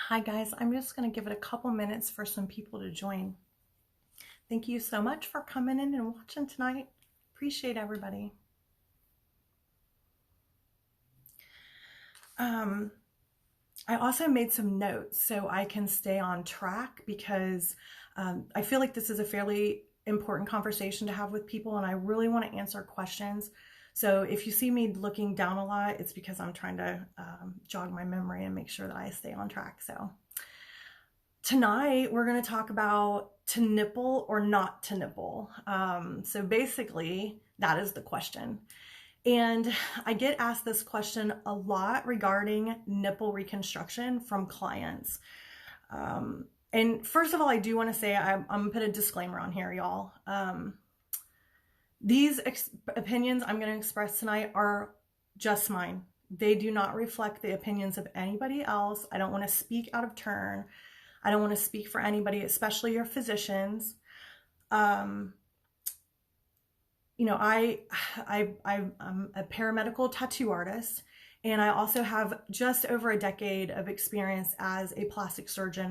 Hi guys, I'm just going to give it a couple minutes for some people to join. Thank you so much for coming in and watching tonight. Appreciate everybody. I also made some notes so I can stay on track because I feel like this is a fairly important conversation to have with people and I really want to answer questions. So if you see me looking down a lot, it's because I'm trying to jog my memory and make sure that I stay on track. So tonight we're going to talk about to nipple or not to nipple. So basically that is the question. And I get asked this question a lot regarding nipple reconstruction from clients. And first of all, I do want to say I'm going to put a disclaimer on here, y'all. These opinions I'm going to express tonight are just mine. They do not reflect the opinions of anybody else. I don't want to speak out of turn. I don't want to speak for anybody, especially your physicians. I'm a paramedical tattoo artist, and I also have just over a decade of experience as a plastic surgery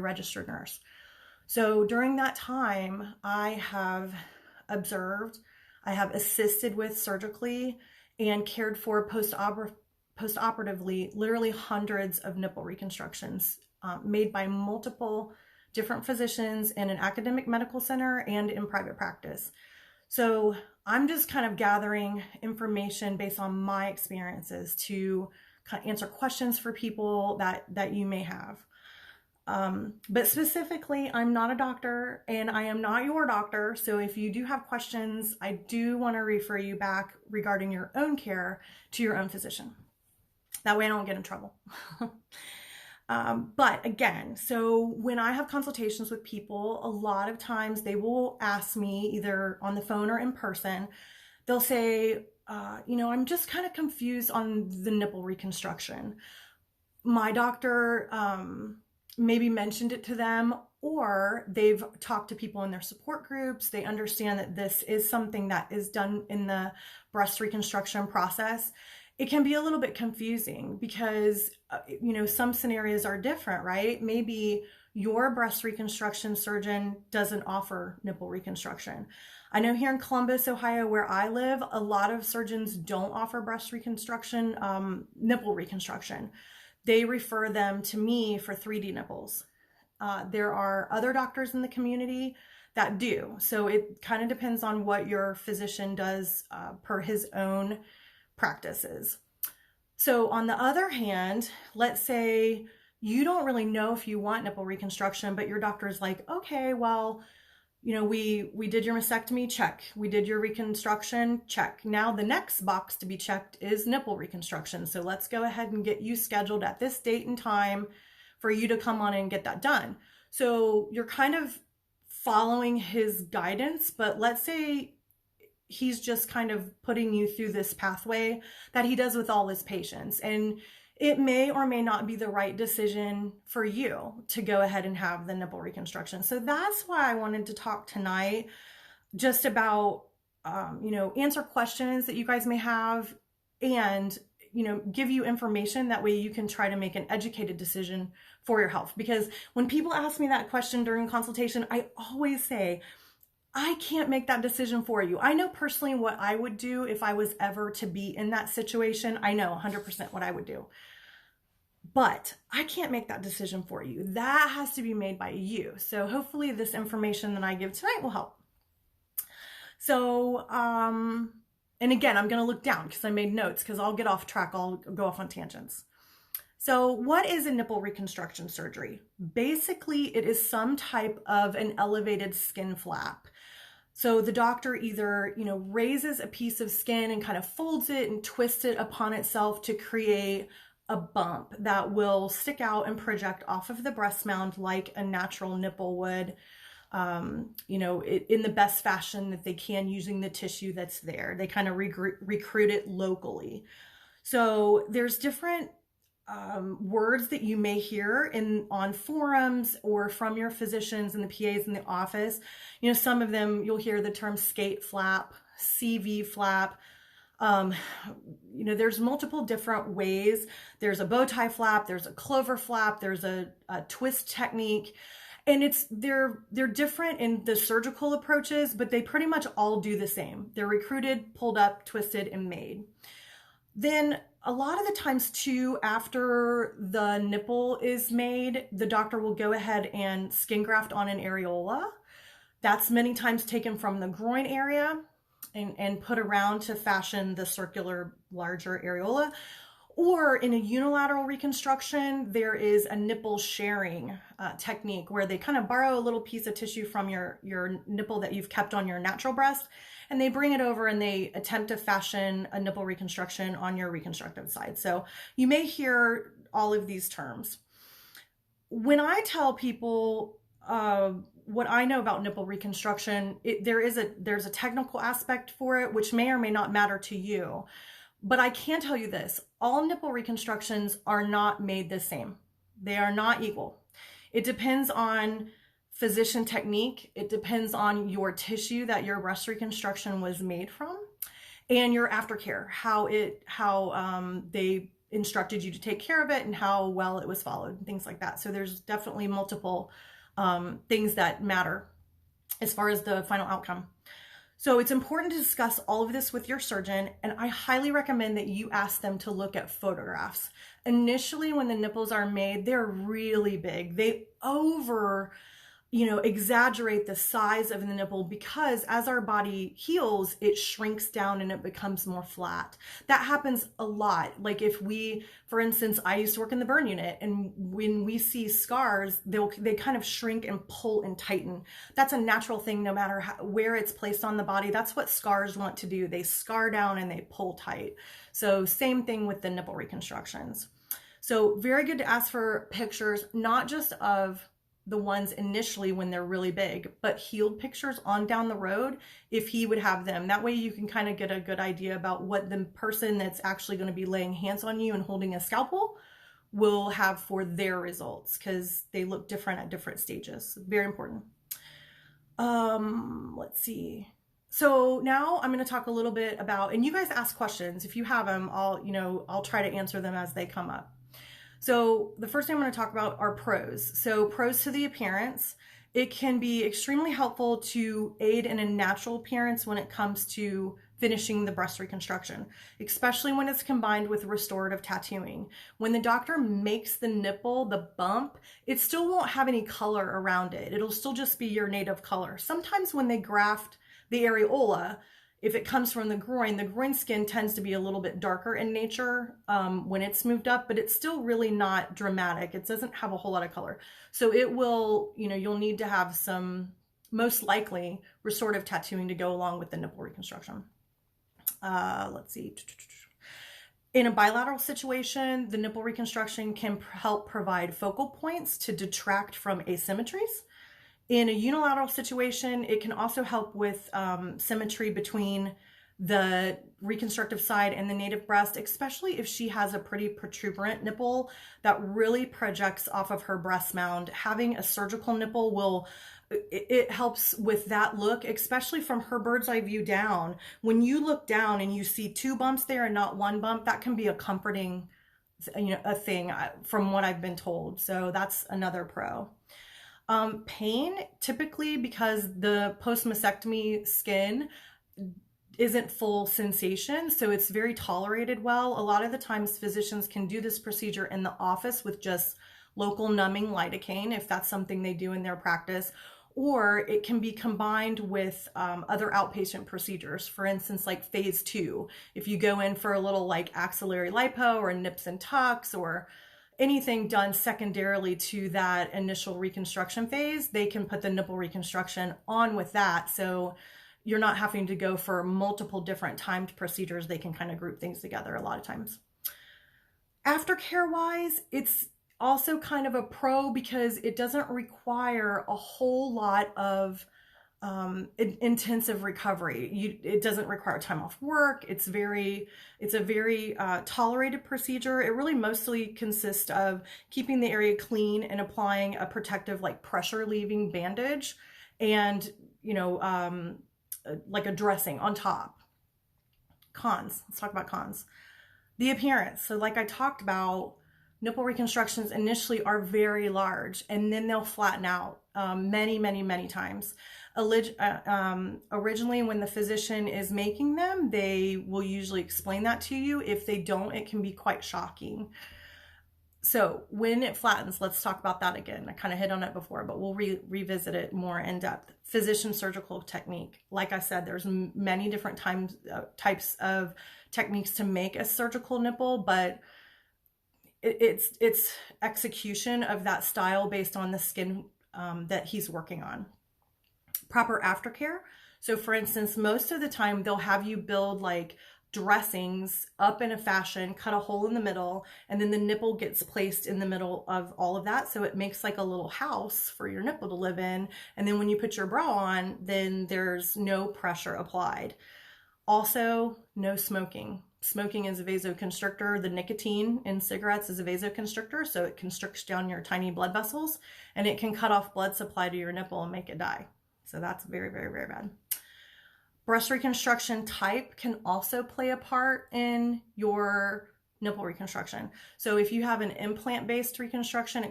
registered nurse. So during that time, I have observed, I have assisted with surgically and cared for post-operatively literally hundreds of nipple reconstructions made by multiple different physicians in an academic medical center and in private practice. So I'm just kind of gathering information based on my experiences to kind of answer questions for people that you may have. But specifically, I'm not a doctor and I am not your doctor. So if you do have questions, I do want to refer you back regarding your own care to your own physician. That way I don't get in trouble. But again, so when I have consultations with people, a lot of times they will ask me either on the phone or in person, they'll say, I'm just kind of confused on the nipple reconstruction. My doctor maybe mentioned it to them, or they've talked to people in their support groups. They understand that this is something that is done in the breast reconstruction process. It can be a little bit confusing because, some scenarios are different, right? Maybe your breast reconstruction surgeon doesn't offer nipple reconstruction. I know here in Columbus, Ohio, where I live, a lot of surgeons don't offer breast reconstruction, nipple reconstruction. They refer them to me for 3D nipples. There are other doctors in the community that do. So it kind of depends on what your physician does per his own practices. So on the other hand, let's say you don't really know if you want nipple reconstruction, but your doctor is like, okay, well, we did your mastectomy, check. We did your reconstruction, check. Now the next box to be checked is nipple reconstruction. So let's go ahead and get you scheduled at this date and time for you to come on and get that done. So you're kind of following his guidance, but let's say he's just kind of putting you through this pathway that he does with all his patients. And it may or may not be the right decision for you to go ahead and have the nipple reconstruction. So that's why I wanted to talk tonight just about, answer questions that you guys may have and, give you information. That way you can try to make an educated decision for your health. Because when people ask me that question during consultation, I always say, I can't make that decision for you. I know personally what I would do if I was ever to be in that situation. I know 100% what I would do. But I can't make that decision for you. That has to be made by you. So hopefully this information that I give tonight will help. So, and again, I'm going to look down because I made notes because I'll get off track. I'll go off on tangents. So what is a nipple reconstruction surgery? Basically, it is some type of an elevated skin flap. So the doctor either, raises a piece of skin and kind of folds it and twists it upon itself to create a bump that will stick out and project off of the breast mound like a natural nipple would, in the best fashion that they can using the tissue that's there. They kind of recruit it locally. So there's different words that you may hear on forums or from your physicians and the PAs in the office. Some of them you'll hear the term skate flap, CV flap. Um, there's multiple different ways. There's a bow tie flap, there's a clover flap, there's a twist technique. And they're different in the surgical approaches, but they pretty much all do the same. They're recruited, pulled up, twisted, and made. Then a lot of the times too, after the nipple is made, the doctor will go ahead and skin graft on an areola. That's many times taken from the groin area and put around to fashion the circular larger areola. Or in a unilateral reconstruction, there is a nipple sharing technique where they kind of borrow a little piece of tissue from your nipple that you've kept on your natural breast, and they bring it over and they attempt to fashion a nipple reconstruction on your reconstructed side. So you may hear all of these terms. When I tell people what I know about nipple reconstruction, there's a technical aspect for it, which may or may not matter to you. But I can tell you this, all nipple reconstructions are not made the same. They are not equal. It depends on physician technique. It depends on your tissue that your breast reconstruction was made from, and your aftercare, how they instructed you to take care of it and how well it was followed and things like that. So there's definitely multiple things that matter as far as the final outcome. So it's important to discuss all of this with your surgeon, and I highly recommend that you ask them to look at photographs. Initially, when the nipples are made, they're really big. They exaggerate the size of the nipple because as our body heals, it shrinks down and it becomes more flat. That happens a lot. Like for instance, I used to work in the burn unit, and when we see scars, they kind of shrink and pull and tighten. That's a natural thing no matter where it's placed on the body. That's what scars want to do. They scar down and they pull tight. So same thing with the nipple reconstructions. So very good to ask for pictures, not just of the ones initially when they're really big, but healed pictures on down the road if he would have them. That way you can kind of get a good idea about what the person that's actually going to be laying hands on you and holding a scalpel will have for their results, because they look different at different stages. Very important. Let's see. So now I'm going to talk a little bit about, and you guys ask questions. If you have them, I'll try to answer them as they come up. So the first thing I'm going to talk about are pros. So pros to the appearance. It can be extremely helpful to aid in a natural appearance when it comes to finishing the breast reconstruction, especially when it's combined with restorative tattooing. When the doctor makes the nipple, the bump, it still won't have any color around it. It'll still just be your native color. Sometimes when they graft the areola, if it comes from the groin skin tends to be a little bit darker in nature when it's moved up, but it's still really not dramatic. It doesn't have a whole lot of color. So it will, you'll need to have some, most likely, restorative tattooing to go along with the nipple reconstruction. Let's see. In a bilateral situation, the nipple reconstruction can help provide focal points to detract from asymmetries. In a unilateral situation, it can also help with symmetry between the reconstructive side and the native breast, especially if she has a pretty protuberant nipple that really projects off of her breast mound. Having a surgical nipple it helps with that look, especially from her bird's eye view down. When you look down and you see two bumps there and not one bump, that can be a comforting a thing from what I've been told. So that's another pro. Pain, typically because the post-mastectomy skin isn't full sensation, so it's very tolerated well. A lot of the times physicians can do this procedure in the office with just local numbing lidocaine, if that's something they do in their practice, or it can be combined with other outpatient procedures. For instance, like phase 2, if you go in for a little like axillary lipo or nips and tucks or anything done secondarily to that initial reconstruction phase, they can put the nipple reconstruction on with that. So you're not having to go for multiple different timed procedures. They can kind of group things together a lot of times. Aftercare wise, it's also kind of a pro because it doesn't require a whole lot of intensive recovery. It doesn't require time off work. It's a very tolerated procedure. It really mostly consists of keeping the area clean and applying a protective, like pressure leaving bandage, and like a dressing on top. Cons. Let's talk about cons. The appearance. So like I talked about, nipple reconstructions initially are very large, and then they'll flatten out many times. Originally, when the physician is making them, they will usually explain that to you. If they don't, it can be quite shocking. So when it flattens, let's talk about that again. I kind of hit on it before, but we'll revisit it more in depth. Physician surgical technique. Like I said, there's many different types of techniques to make a surgical nipple, but it's execution of that style based on the skin that he's working on. Proper aftercare. So for instance, most of the time they'll have you build like dressings up in a fashion, cut a hole in the middle, and then the nipple gets placed in the middle of all of that. So it makes like a little house for your nipple to live in. And then when you put your bra on, then there's no pressure applied. Also, no smoking. Smoking is a vasoconstrictor. The nicotine in cigarettes is a vasoconstrictor, so it constricts down your tiny blood vessels, and it can cut off blood supply to your nipple and make it die. So that's very bad. Breast reconstruction type can also play a part in your nipple reconstruction. So if you have an implant-based reconstruction,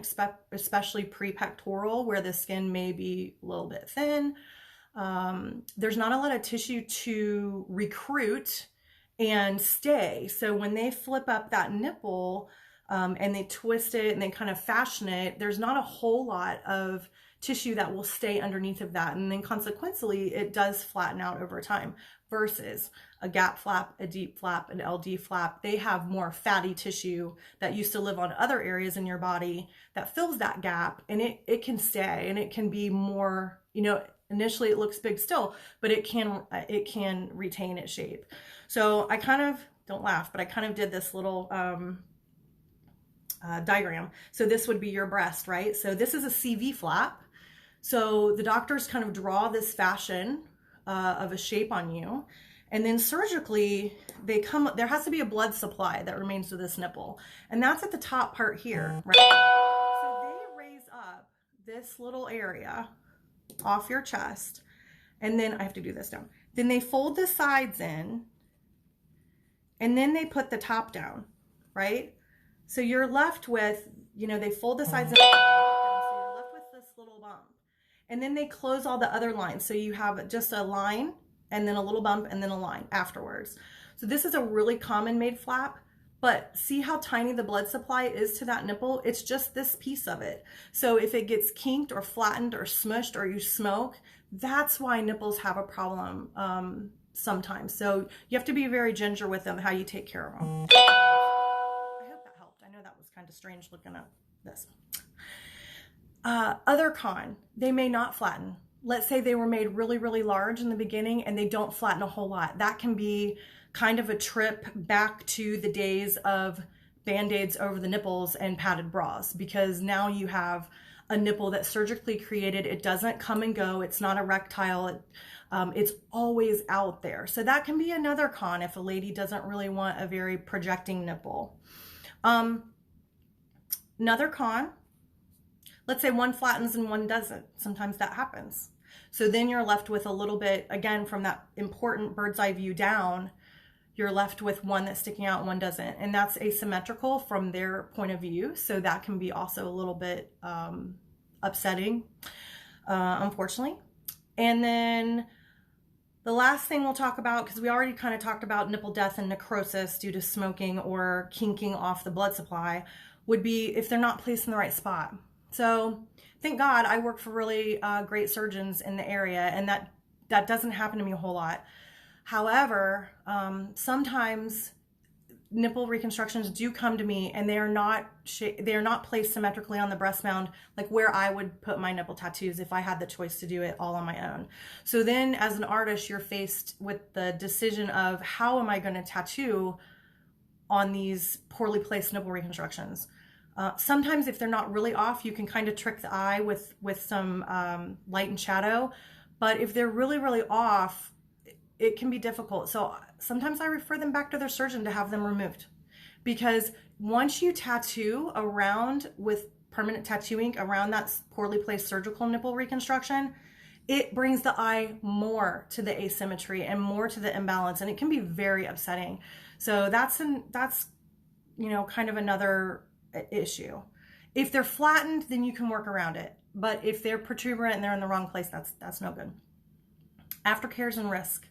especially pre-pectoral, where the skin may be a little bit thin, there's not a lot of tissue to recruit and stay. So when they flip up that nipple and they twist it and they kind of fashion it, there's not a whole lot of tissue that will stay underneath of that. And then consequently, it does flatten out over time versus a gap flap, a deep flap, an LD flap. They have more fatty tissue that used to live on other areas in your body that fills that gap, and it can stay, and it can be more, you know, initially it looks big still, but it can retain its shape. So I kind of, don't laugh, but I kind of did this little diagram. So this would be your breast, right? So this is a CV flap. So the doctors kind of draw this fashion of a shape on you, and then surgically there has to be a blood supply that remains to this nipple, and that's at the top part here, right? So they raise up this little area off your chest, and then I have to do this down. Then they fold the sides in, and then they put the top down, right? So you're left with, you know, they fold the sides in, so you're left with this little bump. And then they close all the other lines. So you have just a line, and then a little bump, and then a line afterwards. So this is a really common made flap, but see how tiny the blood supply is to that nipple? It's just this piece of it. So if it gets kinked or flattened or smushed or you smoke, that's why nipples have a problem sometimes. So you have to be very ginger with them, how you take care of them. I hope that helped. I know that was kind of strange looking at this. Other con, they may not flatten. Let's say they were made really large in the beginning and they don't flatten a whole lot. That can be kind of a trip back to the days of Band-Aids over the nipples and padded bras, because now you have a nipple that's surgically created. It doesn't come and go. It's not erectile. It's always out there. So that can be another con if a lady doesn't really want a very projecting nipple. Another con, let's say one flattens and one doesn't. Sometimes that happens. So then you're left with a little bit, again, from that important bird's eye view down, you're left with one that's sticking out and one doesn't. And that's asymmetrical from their point of view. So that can be also a little bit upsetting, unfortunately. And then the last thing we'll talk about, because we already kind of talked about nipple death and necrosis due to smoking or kinking off the blood supply, would be if they're not placed in the right spot. So thank God I work for really great surgeons in the area, and that doesn't happen to me a whole lot. However, sometimes nipple reconstructions do come to me, and they are not placed symmetrically on the breast mound, like where I would put my nipple tattoos if I had the choice to do it all on my own. So then as an artist, you're faced with the decision of how am I going to tattoo on these poorly placed nipple reconstructions. Sometimes if they're not really off, you can kind of trick the eye with some light and shadow. But if they're really off, it can be difficult. So sometimes I refer them back to their surgeon to have them removed. Because once you tattoo around with permanent tattoo ink around that poorly placed surgical nipple reconstruction, it brings the eye more to the asymmetry and more to the imbalance, and it can be very upsetting. So that's kind of another issue. If they're flattened, then you can work around it. But if they're protuberant and they're in the wrong place, that's no good. Aftercares and risk.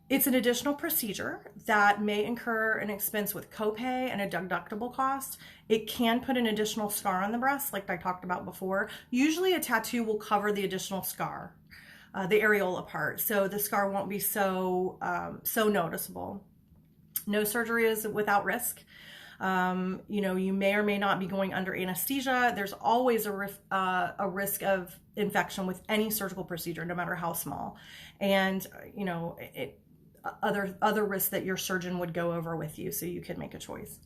It's an additional procedure that may incur an expense with copay and a deductible cost. It can put an additional scar on the breast, like I talked about before. Usually a tattoo will cover the additional scar, the areola part, so the scar won't be so noticeable. No surgery is without risk. You may or may not be going under anesthesia. There's always a risk of infection with any surgical procedure, no matter how small. And, other risks that your surgeon would go over with you, so you can make a choice.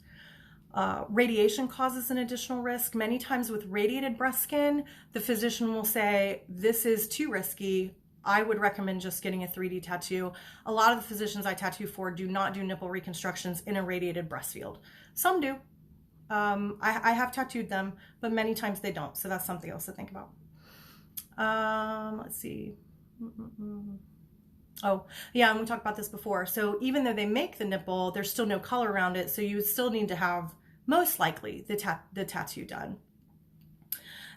Radiation causes an additional risk. Many times with radiated breast skin, the physician will say, this is too risky. I would recommend just getting a 3D tattoo. A lot of the physicians I tattoo for do not do nipple reconstructions in a radiated breast field. Some do. I have tattooed them, but many times they don't. So that's something else to think about. Let's see. Oh, yeah, and we talked about this before. So even though they make the nipple, there's still no color around it. So you would still need to have, most likely, the tattoo done.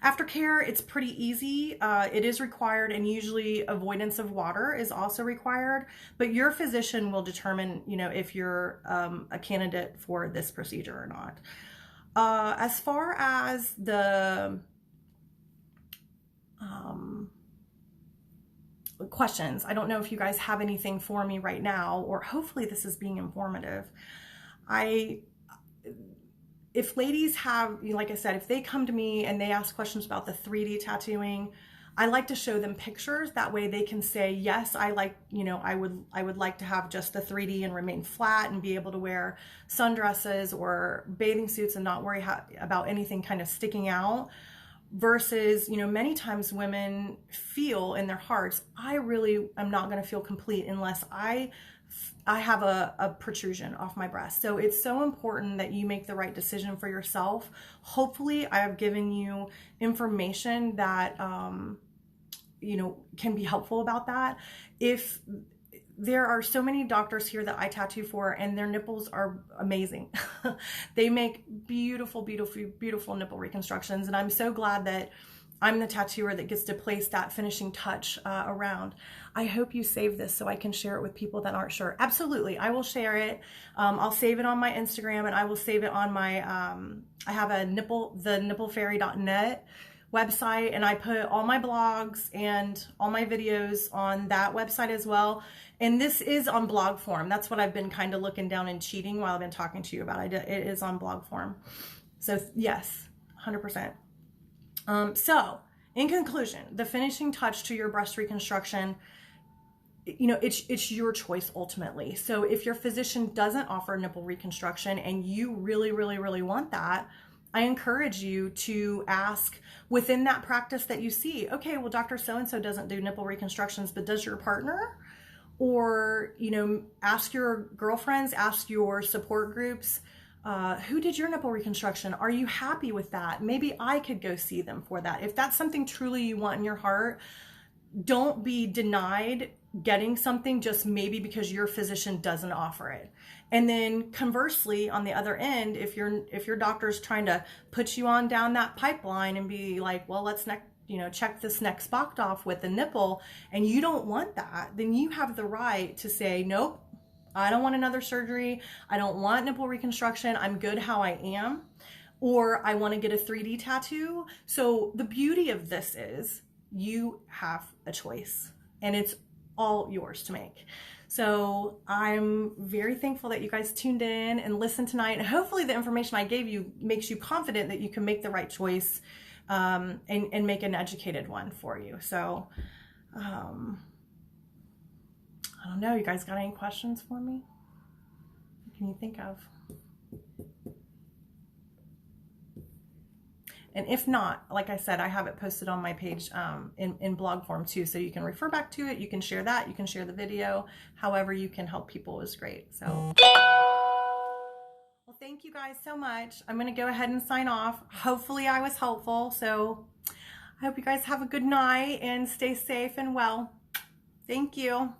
Aftercare, it's pretty easy. It is required, and usually avoidance of water is also required, but your physician will determine, if you're a candidate for this procedure or not. As far as the questions, I don't know if you guys have anything for me right now, or hopefully this is being informative. If ladies have, like I said, if they come to me and they ask questions about the 3D tattooing, I like to show them pictures. That way they can say, yes, I would like to have just the 3D and remain flat and be able to wear sundresses or bathing suits and not worry about anything kind of sticking out. Versus, many times women feel in their hearts, I really am not going to feel complete unless I have a protrusion off my breast. So it's so important that you make the right decision for yourself. Hopefully I have given you information that, can be helpful about that. If there are so many doctors here that I tattoo for, and their nipples are amazing. They make beautiful, beautiful, beautiful nipple reconstructions. And I'm so glad that I'm the tattooer that gets to place that finishing touch around. I hope you save this so I can share it with people that aren't sure. Absolutely, I will share it. I'll save it on my Instagram, and I will save it on my, I have the nipplefairy.net website, and I put all my blogs and all my videos on that website as well. And this is on blog form. That's what I've been kind of looking down and cheating while I've been talking to you about. It is on blog form. So yes, 100%. So in conclusion, the finishing touch to your breast reconstruction, it's your choice ultimately. So if your physician doesn't offer nipple reconstruction and you really, really, really want that, I encourage you to ask within that practice that you see, okay, well, Dr. So-and-so doesn't do nipple reconstructions, but does your partner? Or, ask your girlfriends, ask your support groups, who did your nipple reconstruction? Are you happy with that? Maybe I could go see them for that. If that's something truly you want in your heart, don't be denied getting something just maybe because your physician doesn't offer it. And then conversely, on the other end, if your doctor's trying to put you on down that pipeline and be like, well, let's check this next box off with the nipple, and you don't want that, then you have the right to say, nope, I don't want another surgery. I don't want nipple reconstruction. I'm good how I am. Or I want to get a 3D tattoo. So the beauty of this is you have a choice, and it's all yours to make. So I'm very thankful that you guys tuned in and listened tonight. And hopefully the information I gave you makes you confident that you can make the right choice and make an educated one for you. So I don't know, you guys got any questions for me? What can you think of? And if not, like I said, I have it posted on my page in blog form too, so you can refer back to it. You can share that. You can share the video. However you can help people is great. So, well, thank you guys so much. I'm going to go ahead and sign off. Hopefully I was helpful. So I hope you guys have a good night and stay safe and well. Thank you.